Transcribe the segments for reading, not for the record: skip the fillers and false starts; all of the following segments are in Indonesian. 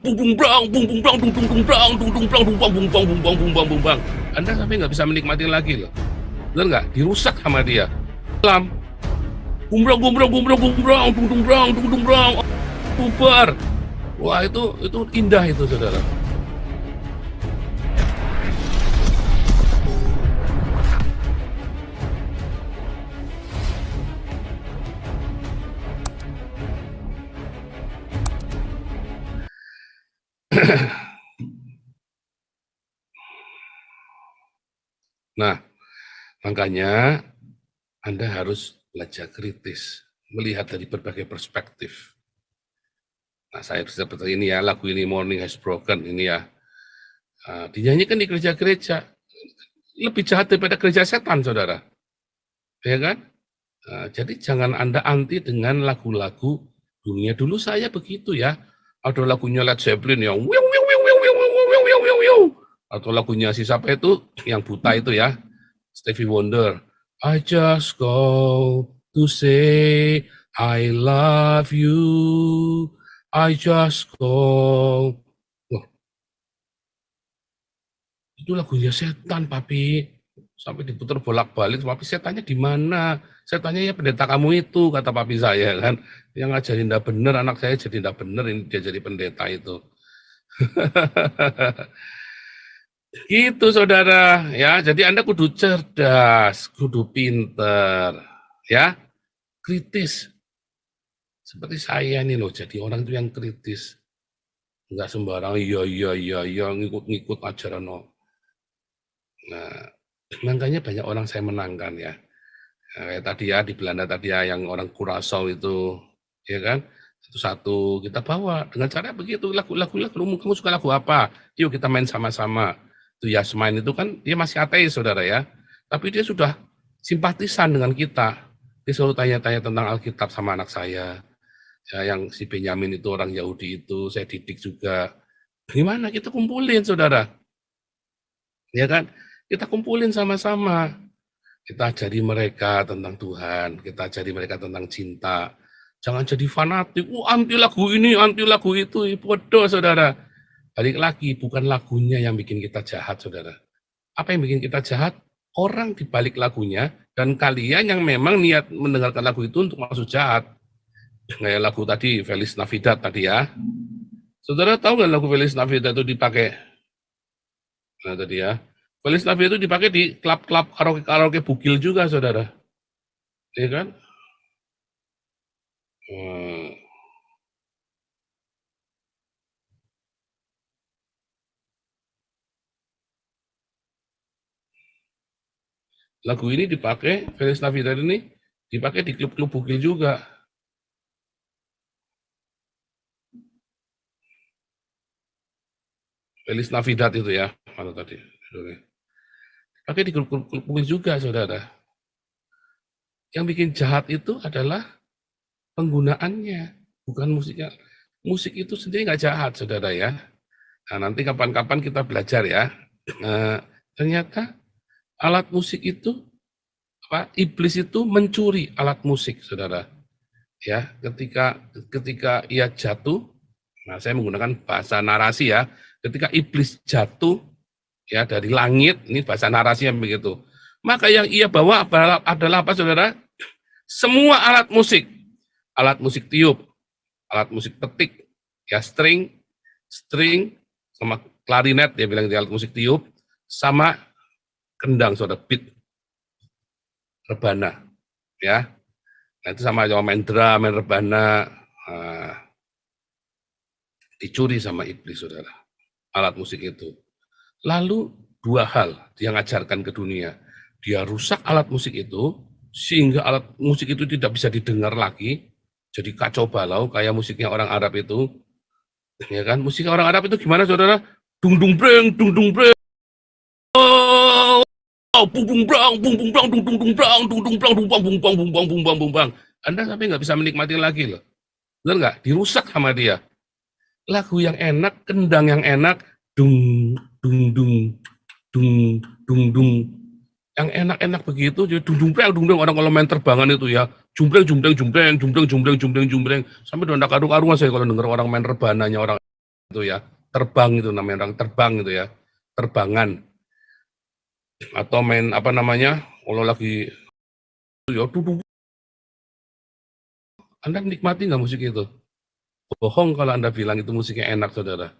bung bung brang, bung bung brang, dung dung dung brang, dung dung brang, dung bang bung bang bung bang bung bang bung bang. Anda sampai nggak bisa menikmati lagi loh. Benar nggak? Dirusak sama dia. Lam, bumbrang bumbrang bumbrang bumbrang, dung dung brang, dung dung brang, bubar. Wah itu indah itu saudara. Nah, makanya Anda harus belajar kritis, melihat dari berbagai perspektif. Nah, saya seperti ini ya, lagu ini Morning Has Broken ini ya, dinyanyikan di gereja-gereja, lebih jahat daripada gereja setan, saudara. Ya kan? Jadi jangan Anda anti dengan lagu-lagu dunia. Dulu saya begitu ya, ada lagunya Led Zeppelin yang wiu wiu wiu wiu wiu wiu wiu wiu wiu wiu. Atau lagunya si siapa itu yang buta itu ya, Stevie Wonder. I just go to say I love you. I just go. Wah, itu lagunya setan, papi. Sampai diputar bolak-balik, papi setannya di mana? Setannya ya pendeta kamu itu, kata papi saya kan. Yang ngajarin ndak bener, anak saya jadi ndak bener, ini dia jadi pendeta itu. Gitu saudara, ya. Jadi Anda kudu cerdas, kudu pinter, ya. Kritis. Seperti saya nih loh, jadi orang itu yang kritis. Enggak sembarang iya ngikut-ngikut ajaran. Nah, makanya banyak orang saya menangkan ya. Kayak tadi ya di Belanda tadi ya yang orang Curaçao itu, ya kan? Satu-satu kita bawa dengan cara begitu lagu-lagu kamu suka lagu apa? Yuk kita main sama-sama. Itu Yasmin itu kan dia masih ateis saudara ya, tapi dia sudah simpatisan dengan kita. Dia selalu tanya-tanya tentang Alkitab sama anak saya. Ya, yang si Benyamin itu orang Yahudi itu saya didik juga. Gimana kita kumpulin saudara? Ya kan? Kita kumpulin sama-sama. Kita ajari mereka tentang Tuhan, kita ajari mereka tentang cinta. Jangan jadi fanatik, anti lagu ini, anti lagu itu, bodoh saudara. Balik lagi, bukan lagunya yang bikin kita jahat saudara. Apa yang bikin kita jahat? Orang di balik lagunya, dan kalian yang memang niat mendengarkan lagu itu untuk masuk jahat. Kayak lagu tadi, Feliz Navidad tadi ya. Saudara tahu nggak lagu Feliz Navidad itu dipakai? Nah tadi ya. Feliz Navidad itu dipakai di klub-klub karaoke bugil juga, saudara. Iya kan? Lagu ini dipakai, Feliz Navidad ini dipakai di klub-klub bugil juga. Feliz Navidad itu ya, mana tadi? Pakai di klub-klub bugil juga, saudara. Yang bikin jahat itu adalah penggunaannya, bukan musiknya. Musik itu sendiri nggak jahat, saudara ya. Nah, nanti kapan-kapan kita belajar ya. Ternyata alat musik itu, iblis itu mencuri alat musik, saudara. Ya, ketika ia jatuh, nah saya menggunakan bahasa narasi ya. Ketika iblis jatuh ya dari langit, ini bahasa narasinya begitu. Maka yang ia bawa adalah apa, saudara? Semua alat musik tiup, alat musik petik, ya string, sama klarinet, dia bilang di alat musik tiup, sama kendang, saudara, beat, rebana, ya. Nah itu sama main drum, main rebana, dicuri sama iblis, saudara, alat musik itu. Lalu dua hal dia ngajarkan ke dunia, dia rusak alat musik itu, sehingga alat musik itu tidak bisa didengar lagi, jadi kacau balau kayak musiknya orang Arab itu, ya kan? Musik orang Arab itu gimana, saudara? Dung dung breng, dung dung breng, bung bung brang, bung bung brang, dung dung dung brang, dung dung brang, dung bang bung bang bung bang bung bang bung bang. Anda sampai nggak bisa menikmati lagi loh, benar nggak? Dirusak sama dia. Lagu yang enak, kendang yang enak, dung dung dung dung dung dung, yang enak-enak begitu, jadi dung dung orang kalau main terbangan itu ya, jumbreng jumbreng jumbreng jumbreng jumbreng jumbreng jumbreng, sampai udah karu-karuan saya kalau dengar orang main rebananya orang itu ya, terbang itu namanya orang terbang itu ya, terbangan atau main apa namanya, kalau lagi ya Anda menikmati nggak musik itu? Bohong kalau Anda bilang itu musiknya enak, Saudara.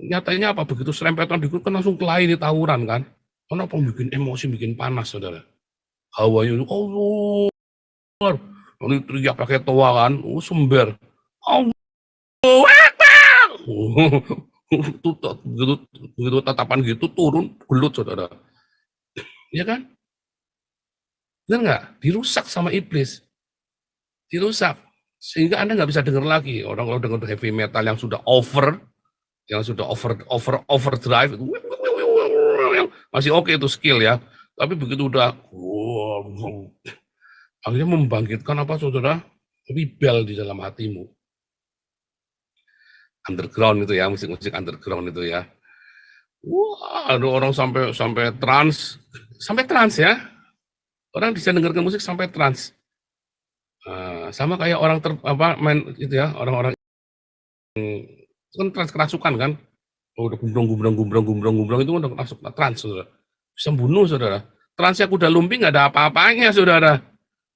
Nyatanya apa, begitu serempetan dikit kan langsung kelahi tawuran kan. Kenapa bikin emosi, bikin panas, Saudara. Hawanya, Allah, lalu teriak pakai toa kan, sember. Allah, begitu, begitu tatapan gitu turun, gelut, Saudara. Ya kan? Benar nggak? Dirusak sama iblis. Dirusak. Sehingga Anda nggak bisa dengar lagi. Orang kalau dengar heavy metal yang sudah overdrive itu masih oke itu skill ya. Tapi begitu udah akhirnya membangkitkan apa, Saudara? Rebel di dalam hatimu. Underground itu ya, musik-musik underground itu ya. Wah, ada orang sampai sampai trans ya. Orang bisa dengarkan musik sampai trans. Sama kayak orang main itu ya, orang-orang kan trans kerasukan kan. Udah gumbrong itu udah masuk trans, Saudara. Bisa bunuh, Saudara. Transnya kuda lumping nggak ada apa-apanya, Saudara.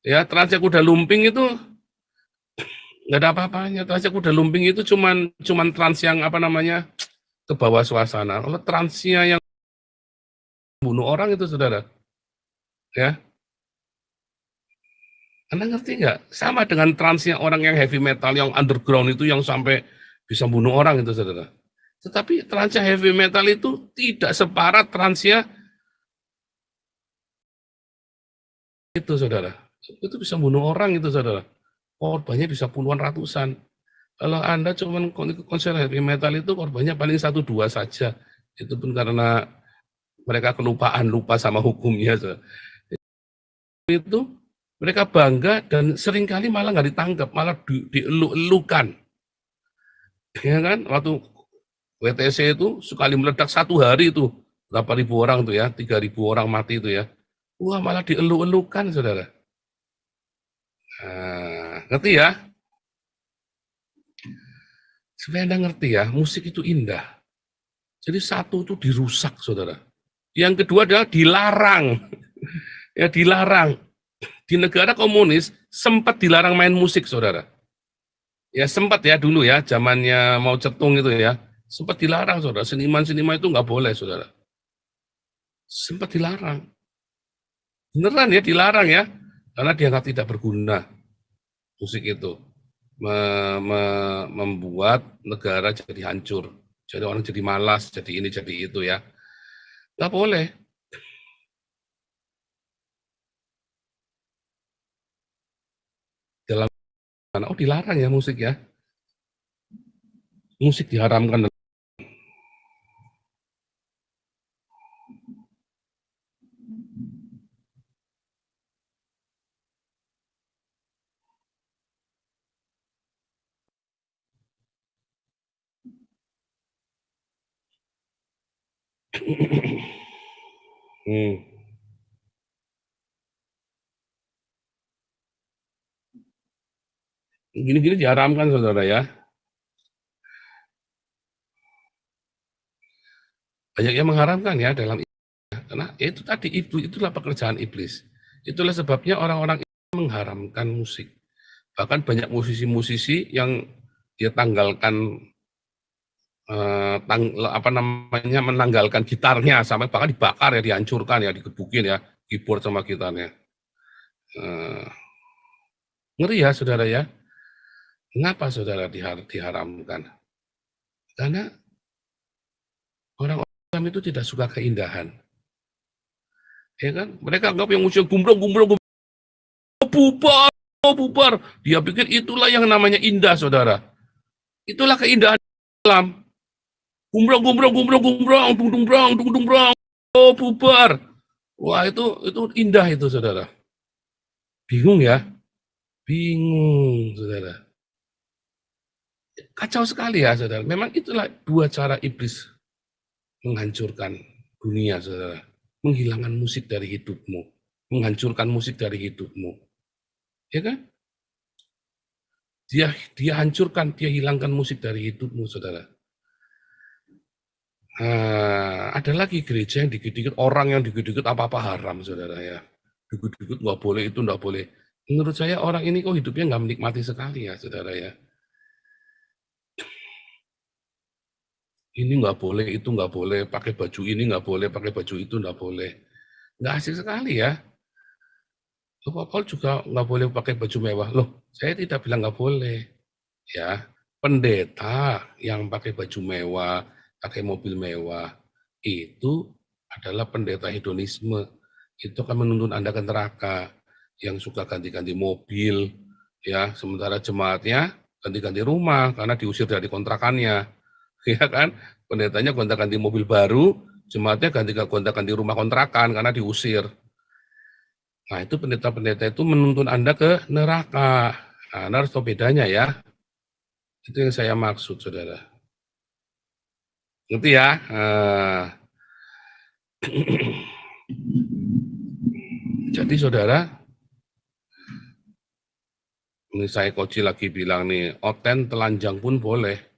Ya, transnya kuda lumping itu nggak ada apa-apanya. Transnya kuda lumping itu cuman trans yang apa namanya, ke bawah suasana. Kalau transnya yang bunuh orang itu, Saudara. Ya, Anda ngerti nggak? Sama dengan transnya orang yang heavy metal, yang underground itu yang sampai bisa bunuh orang itu, Saudara. Tetapi transnya heavy metal itu tidak separah transnya itu, Saudara. Itu bisa bunuh orang itu, Saudara. Korbannya bisa puluhan ratusan. Kalau Anda cuma konser heavy metal itu korbannya paling 1-2 saja. Itu pun karena mereka kelupaan, lupa sama hukumnya. Itu mereka bangga dan seringkali malah nggak ditangkap, malah dieluk-elukan. Ya kan? Waktu WTC itu sekali meledak 1 hari itu berapa ribu orang tuh ya, 3.000 orang mati itu ya. Wah, malah dieluk-elukan, Saudara. Ngerti ya? Supaya Anda ngerti ya, musik itu indah. Jadi satu itu dirusak, Saudara. Yang kedua adalah dilarang. Ya, dilarang. Di negara komunis sempat dilarang main musik, Saudara. Ya sempat ya dulu ya, zamannya Mao Zedong itu ya. Sempat dilarang, Saudara. Seniman-seniman itu nggak boleh, Saudara. Sempat dilarang. Beneran ya, dilarang ya. Karena dianggap tidak berguna musik itu. Membuat negara jadi hancur. Jadi orang jadi malas, jadi ini, jadi itu ya. Nggak boleh. Dalam oh dilarang ya musik ya. Musik diharamkan. Hmm. Gini-gini diharamkan, Saudara ya. Banyak yang mengharamkan ya dalam karena ya itu tadi, itulah pekerjaan iblis. Itulah sebabnya orang-orang mengharamkan musik. Bahkan banyak musisi-musisi yang dia tanggalkan apa namanya, menanggalkan gitarnya sampai bahkan dibakar ya, dihancurkan ya, digebukin ya, keyboard sama gitarnya. Ngeri ya, Saudara ya. Mengapa, Saudara, diharamkan? Karena orang-orang itu tidak suka keindahan. Ya kan? Mereka anggap yang musik gumbrong, bubar, bubar. Dia pikir itulah yang namanya indah, Saudara. Itulah keindahan alam. Gumbrong, dung brong, oh bubar. Wah, itu indah itu, Saudara. Bingung ya? Bingung, Saudara. Kacau sekali ya, Saudara. Memang itulah dua cara iblis menghancurkan dunia, Saudara. Menghilangkan musik dari hidupmu, menghancurkan musik dari hidupmu. Ya kan? Dia hancurkan, dia hilangkan musik dari hidupmu, saudara. Ada lagi gereja yang dikit-dikit, orang yang dikit-dikit apa-apa haram, saudara ya. Dikit-dikit nggak boleh, itu nggak boleh. Menurut saya orang ini kok hidupnya nggak menikmati sekali ya, saudara ya. Ini nggak boleh, itu nggak boleh, pakai baju ini nggak boleh, pakai baju itu nggak boleh. Nggak asik sekali ya. Loh, Paul juga nggak boleh pakai baju mewah. Loh, saya tidak bilang nggak boleh. Ya, pendeta yang pakai baju mewah, pakai mobil mewah, itu adalah pendeta hedonisme. Itu akan menuntun Anda ke neraka. Yang suka ganti-ganti mobil, ya, sementara jemaatnya ganti-ganti rumah karena diusir dari kontrakannya. Ya kan? Pendetanya gonta-ganti mobil baru, jemaatnya gonta-ganti rumah kontrakan karena diusir. Nah, itu pendeta-pendeta itu menuntun Anda ke neraka. Nah, Anda harus tahu bedanya ya. Itu yang saya maksud, saudara. Ngerti ya? Jadi saudara, ini saya Koji lagi bilang nih, oten telanjang pun boleh.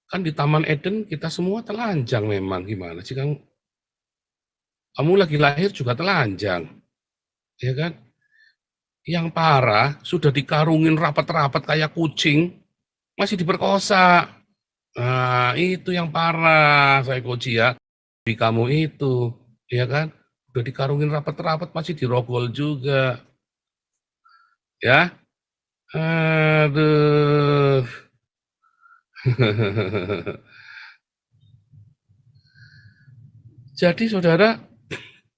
Kan di Taman Eden kita semua telanjang memang, gimana sih Kang? Kamu lagi lahir juga telanjang, ya kan? Yang parah, sudah dikarungin rapat-rapat kayak kucing, masih diperkosa. Nah, itu yang parah, saya Koji ya. Di kamu itu, ya kan? Udah dikarungin rapat-rapat, masih dirogol juga. Ya, aduh. Jadi saudara,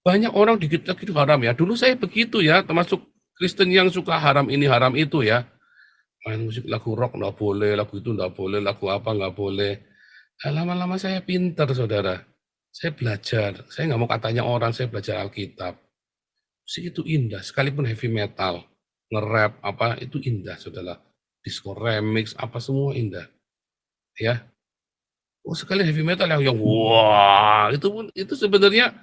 banyak orang dikit-dikit haram ya. Dulu saya begitu ya, termasuk Kristen yang suka haram ini haram itu ya. Main musik lagu rock nggak boleh, lagu itu nggak boleh, lagu apa nggak boleh. Lama-lama saya pinter saudara. Saya belajar. Saya nggak mau katanya orang, saya belajar Alkitab. Musik itu indah, sekalipun heavy metal, nge-rap apa itu indah saudara. Disco remix apa semua indah. Ya, oh sekali heavy metal yang wah itu pun itu sebenarnya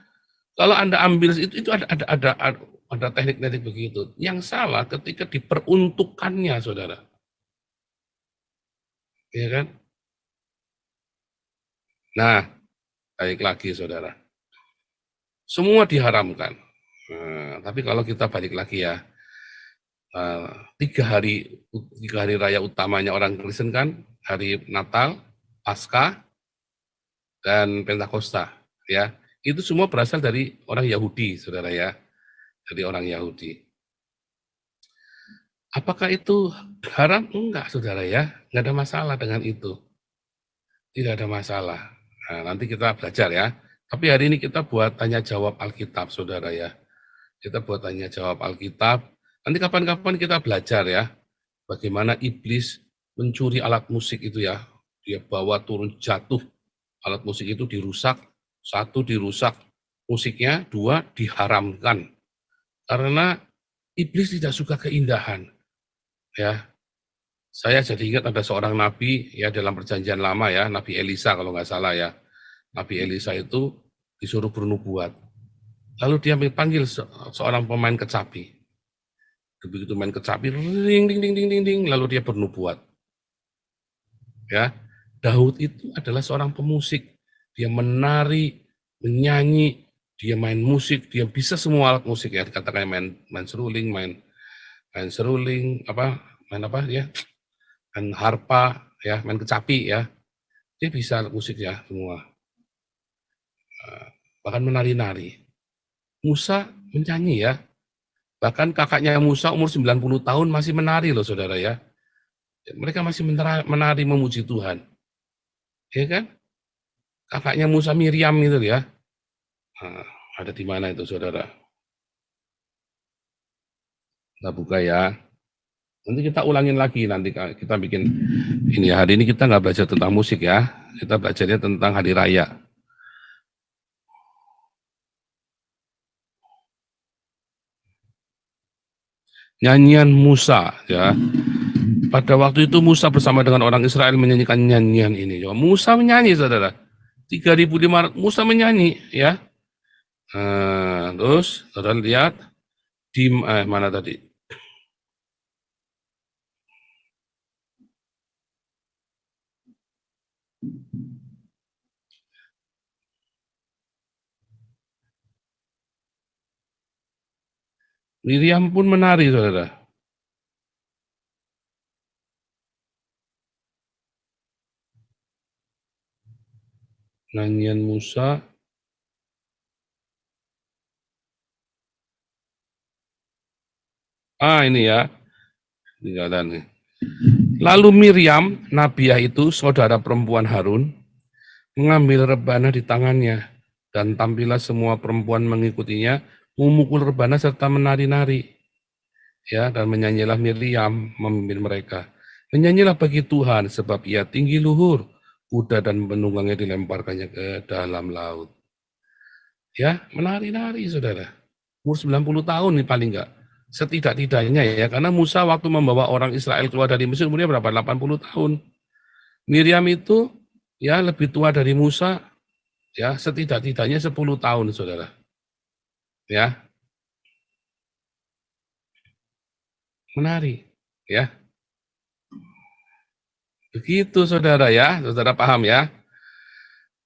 kalau Anda ambil itu ada teknik-teknik begitu. Yang salah ketika diperuntukannya, Saudara. Ya kan? Nah, baik lagi, Saudara. Semua diharamkan. Nah, tapi kalau kita balik lagi ya, eh, tiga hari tiga hari raya utamanya orang Kristen kan, hari Natal, Paskah, dan Pentakosta. Ya, itu semua berasal dari orang Yahudi, Saudara ya, dari orang Yahudi. Apakah itu haram? Enggak, saudara ya. Enggak ada masalah dengan itu. Tidak ada masalah. Nah, nanti kita belajar ya. Tapi hari ini kita buat tanya jawab Alkitab, saudara ya. Kita buat tanya jawab Alkitab. Nanti kapan-kapan kita belajar ya. Bagaimana iblis mencuri alat musik itu ya. Dia bawa turun jatuh. Alat musik itu dirusak. Satu dirusak musiknya, dua diharamkan. Karena iblis tidak suka keindahan. Ya, saya jadi ingat ada seorang nabi ya dalam perjanjian lama ya, Nabi Elisa kalau nggak salah ya. Nabi Elisa itu disuruh bernubuat. Lalu dia panggil seorang pemain kecapi. Begitu main kecapi, ding ding ding ding ding ding, lalu dia bernubuat. Ya, Daud itu adalah seorang pemusik. Dia menari, menyanyi, dia main musik, dia bisa semua alat musik ya. Dikatakan main seruling, main seruling, main apa ya, main harpa, ya, main kecapi ya. Dia bisa musik ya semua. Bahkan menari-nari. Musa menyanyi ya. Bahkan kakaknya Musa umur 90 tahun masih menari loh saudara ya. Mereka masih menari memuji Tuhan. Ya kan? Kakaknya Musa Miriam itu ya. Nah, ada di mana itu saudara? Kita buka ya. Nanti kita ulangin lagi, nanti kita bikin ini ya. Hari ini kita nggak belajar tentang musik ya. Kita belajarnya tentang hari raya. Nyanyian Musa ya. Pada waktu itu Musa bersama dengan orang Israel menyanyikan nyanyian ini. Musa menyanyi, saudara. 3.500 Musa menyanyi, ya. Terus, saudara lihat, mana tadi? Miriam pun menari, Saudara. Nyanyian Musa. Ini ya, tinggalan nih. Lalu Miriam, Nabiah itu, saudara perempuan Harun, mengambil rebana di tangannya, dan tampillah semua perempuan mengikutinya, memukul rebana serta menari-nari. Ya, dan menyanyilah Miriam memimpin mereka. Menyanyilah bagi Tuhan, sebab ia tinggi luhur, kuda dan penunggangnya dilemparkannya ke dalam laut. Ya, menari-nari, saudara. Umur 90 tahun nih paling enggak. Setidak-tidaknya ya, karena Musa waktu membawa orang Israel keluar dari Mesir umurnya berapa? 80 tahun. Miriam itu ya lebih tua dari Musa, ya setidak-tidaknya 10 tahun, saudara. Ya, menari. Ya, begitu saudara ya, saudara paham ya.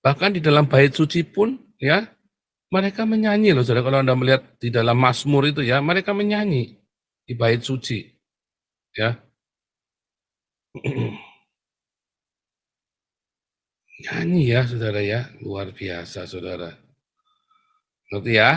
Bahkan di dalam bait suci pun ya, mereka menyanyi loh saudara. Kalau Anda melihat di dalam Mazmur itu ya, mereka menyanyi di bait suci. Ya, nyanyi ya saudara ya, luar biasa saudara. Ngerti ya?